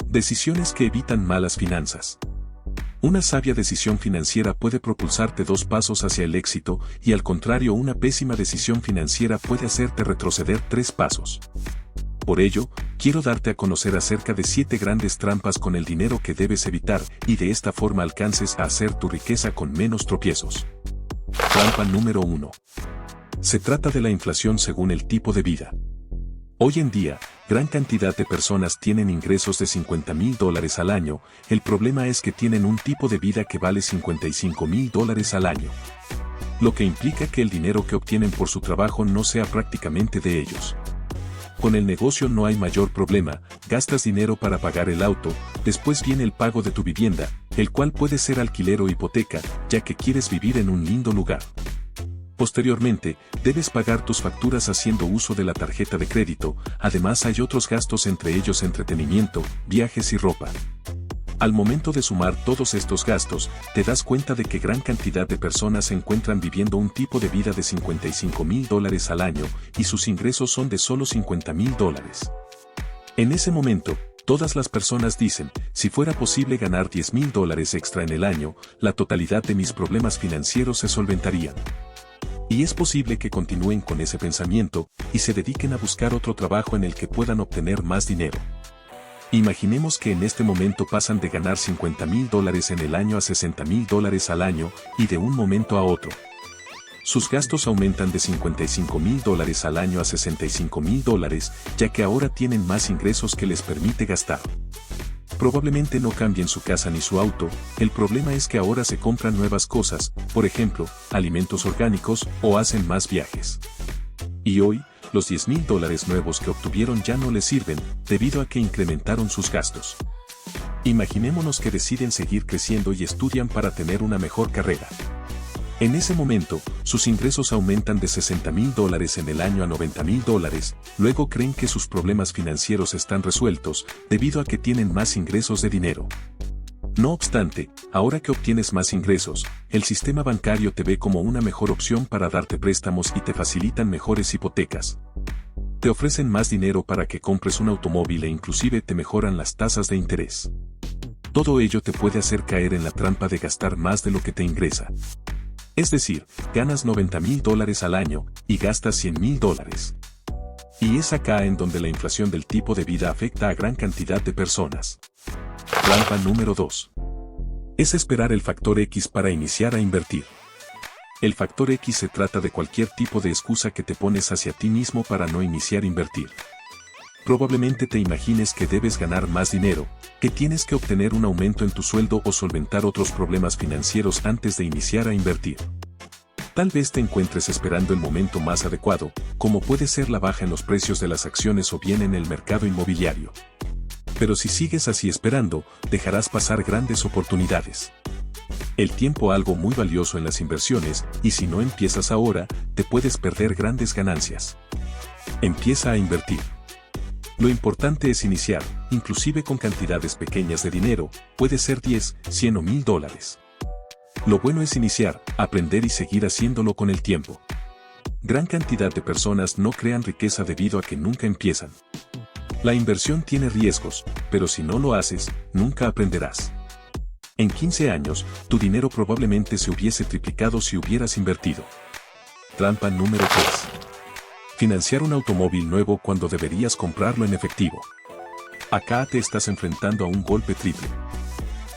Decisiones que evitan malas finanzas. Una sabia decisión financiera puede propulsarte 2 pasos hacia el éxito y al contrario una pésima decisión financiera puede hacerte retroceder 3 pasos. Por ello, quiero darte a conocer acerca de 7 grandes trampas con el dinero que debes evitar y de esta forma alcances a hacer tu riqueza con menos tropiezos. Trampa número 1. Se trata de la inflación según el tipo de vida. Hoy en día, gran cantidad de personas tienen ingresos de $50,000 al año, el problema es que tienen un tipo de vida que vale $55,000 al año. Lo que implica que el dinero que obtienen por su trabajo no sea prácticamente de ellos. Con el negocio no hay mayor problema, gastas dinero para pagar el auto, después viene el pago de tu vivienda, el cual puede ser alquiler o hipoteca, ya que quieres vivir en un lindo lugar. Posteriormente, debes pagar tus facturas haciendo uso de la tarjeta de crédito, además hay otros gastos entre ellos entretenimiento, viajes y ropa. Al momento de sumar todos estos gastos, te das cuenta de que gran cantidad de personas se encuentran viviendo un tipo de vida de $55,000 al año y sus ingresos son de solo $50,000. En ese momento, todas las personas dicen, si fuera posible ganar $10,000 extra en el año, la totalidad de mis problemas financieros se solventarían. Y es posible que continúen con ese pensamiento y se dediquen a buscar otro trabajo en el que puedan obtener más dinero. Imaginemos que en este momento pasan de ganar $50,000 en el año a $60,000 al año y de un momento a otro. Sus gastos aumentan de $55,000 al año a $65,000, ya que ahora tienen más ingresos que les permite gastar. Probablemente no cambien su casa ni su auto, el problema es que ahora se compran nuevas cosas, por ejemplo, alimentos orgánicos, o hacen más viajes. Y hoy, los $10,000 nuevos que obtuvieron ya no les sirven, debido a que incrementaron sus gastos. Imaginémonos que deciden seguir creciendo y estudian para tener una mejor carrera. En ese momento, sus ingresos aumentan de $60,000 en el año a $90,000, luego creen que sus problemas financieros están resueltos, debido a que tienen más ingresos de dinero. No obstante, ahora que obtienes más ingresos, el sistema bancario te ve como una mejor opción para darte préstamos y te facilitan mejores hipotecas. Te ofrecen más dinero para que compres un automóvil e inclusive te mejoran las tasas de interés. Todo ello te puede hacer caer en la trampa de gastar más de lo que te ingresa. Es decir, ganas $90,000 al año y gastas $100,000. Y es acá en donde la inflación del tipo de vida afecta a gran cantidad de personas. Trampa número 2. Es esperar el factor X para iniciar a invertir. El factor X se trata de cualquier tipo de excusa que te pones hacia ti mismo para no iniciar a invertir. Probablemente te imagines que debes ganar más dinero, que tienes que obtener un aumento en tu sueldo o solventar otros problemas financieros antes de iniciar a invertir. Tal vez te encuentres esperando el momento más adecuado, como puede ser la baja en los precios de las acciones o bien en el mercado inmobiliario. Pero si sigues así esperando, dejarás pasar grandes oportunidades. El tiempo es algo muy valioso en las inversiones, y si no empiezas ahora, te puedes perder grandes ganancias. Empieza a invertir. Lo importante es iniciar, inclusive con cantidades pequeñas de dinero, puede ser 10, 100 o $1,000. Lo bueno es iniciar, aprender y seguir haciéndolo con el tiempo. Gran cantidad de personas no crean riqueza debido a que nunca empiezan. La inversión tiene riesgos, pero si no lo haces, nunca aprenderás. En 15 años, tu dinero probablemente se hubiese triplicado si hubieras invertido. Trampa número 3. Financiar un automóvil nuevo cuando deberías comprarlo en efectivo. Acá te estás enfrentando a un golpe triple.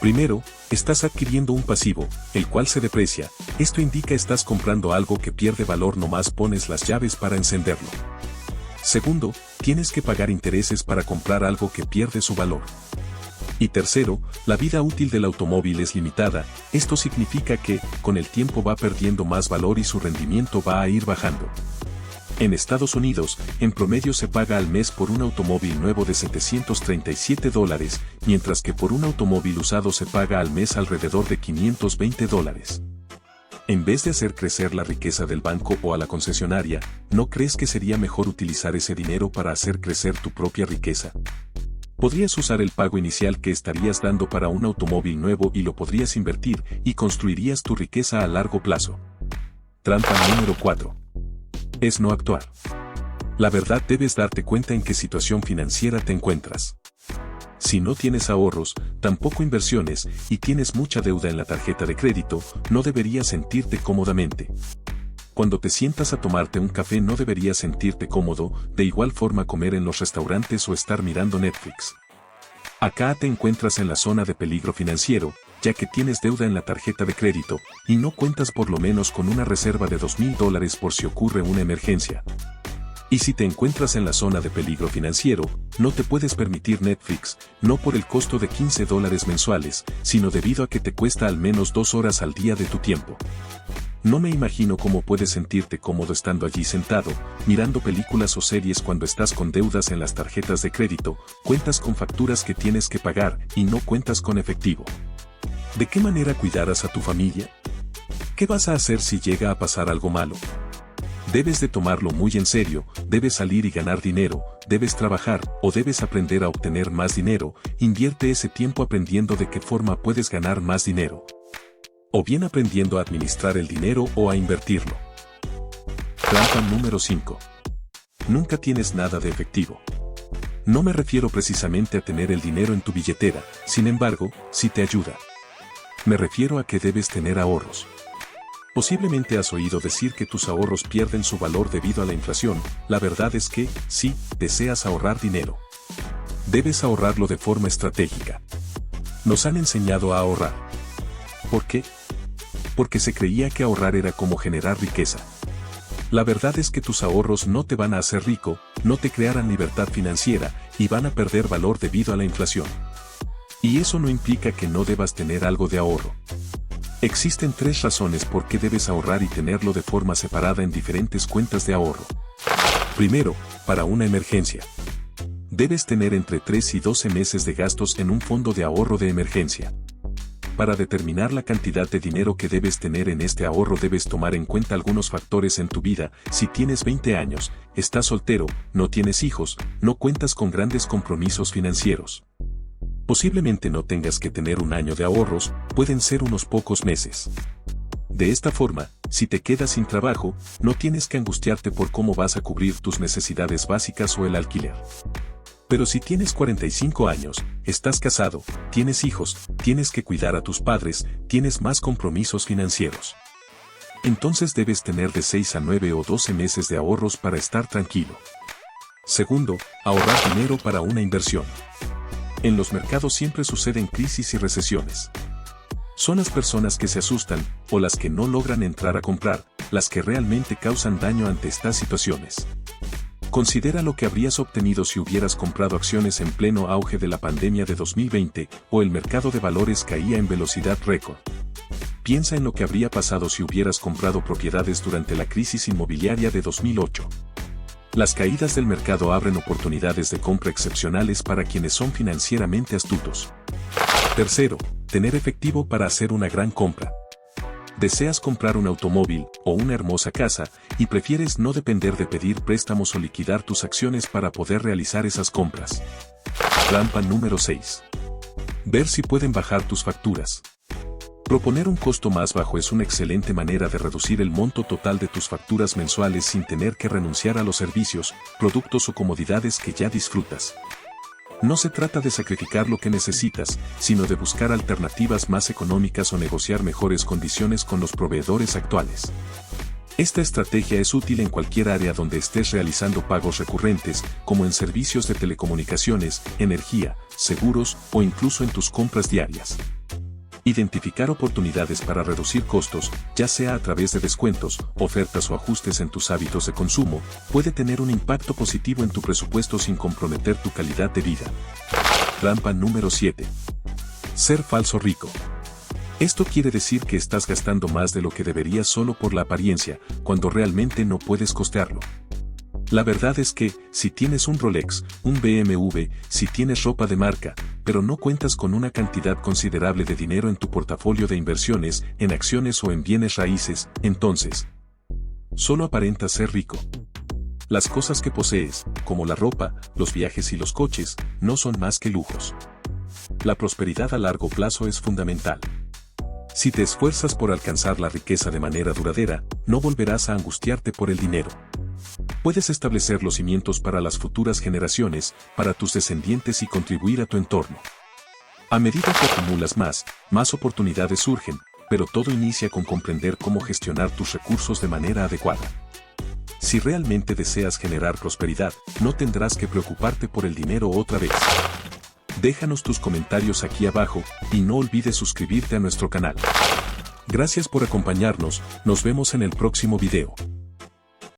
Primero, estás adquiriendo un pasivo, el cual se deprecia. Esto indica estás comprando algo que pierde valor nomás pones las llaves para encenderlo. Segundo, tienes que pagar intereses para comprar algo que pierde su valor. Y tercero, la vida útil del automóvil es limitada, esto significa que, con el tiempo va perdiendo más valor y su rendimiento va a ir bajando. En Estados Unidos, en promedio se paga al mes por un automóvil nuevo de $737, mientras que por un automóvil usado se paga al mes alrededor de $520. En vez de hacer crecer la riqueza del banco o a la concesionaria, ¿no crees que sería mejor utilizar ese dinero para hacer crecer tu propia riqueza? Podrías usar el pago inicial que estarías dando para un automóvil nuevo y lo podrías invertir y construirías tu riqueza a largo plazo. Trampa número 4. Es no actuar. La verdad debes darte cuenta en qué situación financiera te encuentras. Si no tienes ahorros, tampoco inversiones, y tienes mucha deuda en la tarjeta de crédito, no deberías sentirte cómodamente. Cuando te sientas a tomarte un café no deberías sentirte cómodo, de igual forma comer en los restaurantes o estar mirando Netflix. Acá te encuentras en la zona de peligro financiero, ya que tienes deuda en la tarjeta de crédito, y no cuentas por lo menos con una reserva de $2,000 por si ocurre una emergencia. Y si te encuentras en la zona de peligro financiero, no te puedes permitir Netflix, no por el costo de $15 mensuales, sino debido a que te cuesta al menos 2 horas al día de tu tiempo. No me imagino cómo puedes sentirte cómodo estando allí sentado, mirando películas o series cuando estás con deudas en las tarjetas de crédito, cuentas con facturas que tienes que pagar y no cuentas con efectivo. ¿De qué manera cuidarás a tu familia? ¿Qué vas a hacer si llega a pasar algo malo? Debes de tomarlo muy en serio, debes salir y ganar dinero, debes trabajar o debes aprender a obtener más dinero, invierte ese tiempo aprendiendo de qué forma puedes ganar más dinero. O bien aprendiendo a administrar el dinero o a invertirlo. Trampa número 5. Nunca tienes nada de efectivo. No me refiero precisamente a tener el dinero en tu billetera, sin embargo, sí te ayuda. Me refiero a que debes tener ahorros. Posiblemente has oído decir que tus ahorros pierden su valor debido a la inflación. La verdad es que, sí, deseas ahorrar dinero. Debes ahorrarlo de forma estratégica. Nos han enseñado a ahorrar. ¿Por qué? Porque se creía que ahorrar era como generar riqueza. La verdad es que tus ahorros no te van a hacer rico, no te crearán libertad financiera y van a perder valor debido a la inflación. Y eso no implica que no debas tener algo de ahorro. Existen 3 razones por qué debes ahorrar y tenerlo de forma separada en diferentes cuentas de ahorro. Primero, para una emergencia. Debes tener entre 3 y 12 meses de gastos en un fondo de ahorro de emergencia. Para determinar la cantidad de dinero que debes tener en este ahorro debes tomar en cuenta algunos factores en tu vida. Si tienes 20 años, estás soltero, no tienes hijos, no cuentas con grandes compromisos financieros. Posiblemente no tengas que tener un año de ahorros, pueden ser unos pocos meses. De esta forma, si te quedas sin trabajo, no tienes que angustiarte por cómo vas a cubrir tus necesidades básicas o el alquiler. Pero si tienes 45 años, estás casado, tienes hijos, tienes que cuidar a tus padres, tienes más compromisos financieros. Entonces debes tener de 6 a 9 o 12 meses de ahorros para estar tranquilo. Segundo, ahorrar dinero para una inversión. En los mercados siempre suceden crisis y recesiones. Son las personas que se asustan, o las que no logran entrar a comprar, las que realmente causan daño ante estas situaciones. Considera lo que habrías obtenido si hubieras comprado acciones en pleno auge de la pandemia de 2020, o el mercado de valores caía en velocidad récord. Piensa en lo que habría pasado si hubieras comprado propiedades durante la crisis inmobiliaria de 2008. Las caídas del mercado abren oportunidades de compra excepcionales para quienes son financieramente astutos. Tercero, tener efectivo para hacer una gran compra. Deseas comprar un automóvil o una hermosa casa y prefieres no depender de pedir préstamos o liquidar tus acciones para poder realizar esas compras. Trampa número 6. Ver si pueden bajar tus facturas. Proponer un costo más bajo es una excelente manera de reducir el monto total de tus facturas mensuales sin tener que renunciar a los servicios, productos o comodidades que ya disfrutas. No se trata de sacrificar lo que necesitas, sino de buscar alternativas más económicas o negociar mejores condiciones con los proveedores actuales. Esta estrategia es útil en cualquier área donde estés realizando pagos recurrentes, como en servicios de telecomunicaciones, energía, seguros o incluso en tus compras diarias. Identificar oportunidades para reducir costos, ya sea a través de descuentos, ofertas o ajustes en tus hábitos de consumo, puede tener un impacto positivo en tu presupuesto sin comprometer tu calidad de vida. Trampa número 7. Ser falso rico. Esto quiere decir que estás gastando más de lo que deberías solo por la apariencia, cuando realmente no puedes costearlo. La verdad es que, si tienes un Rolex, un BMW, si tienes ropa de marca, pero no cuentas con una cantidad considerable de dinero en tu portafolio de inversiones, en acciones o en bienes raíces, entonces, solo aparentas ser rico. Las cosas que posees, como la ropa, los viajes y los coches, no son más que lujos. La prosperidad a largo plazo es fundamental. Si te esfuerzas por alcanzar la riqueza de manera duradera, no volverás a angustiarte por el dinero. Puedes establecer los cimientos para las futuras generaciones, para tus descendientes y contribuir a tu entorno. A medida que acumulas más oportunidades surgen, pero todo inicia con comprender cómo gestionar tus recursos de manera adecuada. Si realmente deseas generar prosperidad, no tendrás que preocuparte por el dinero otra vez. Déjanos tus comentarios aquí abajo y no olvides suscribirte a nuestro canal. Gracias por acompañarnos, nos vemos en el próximo video.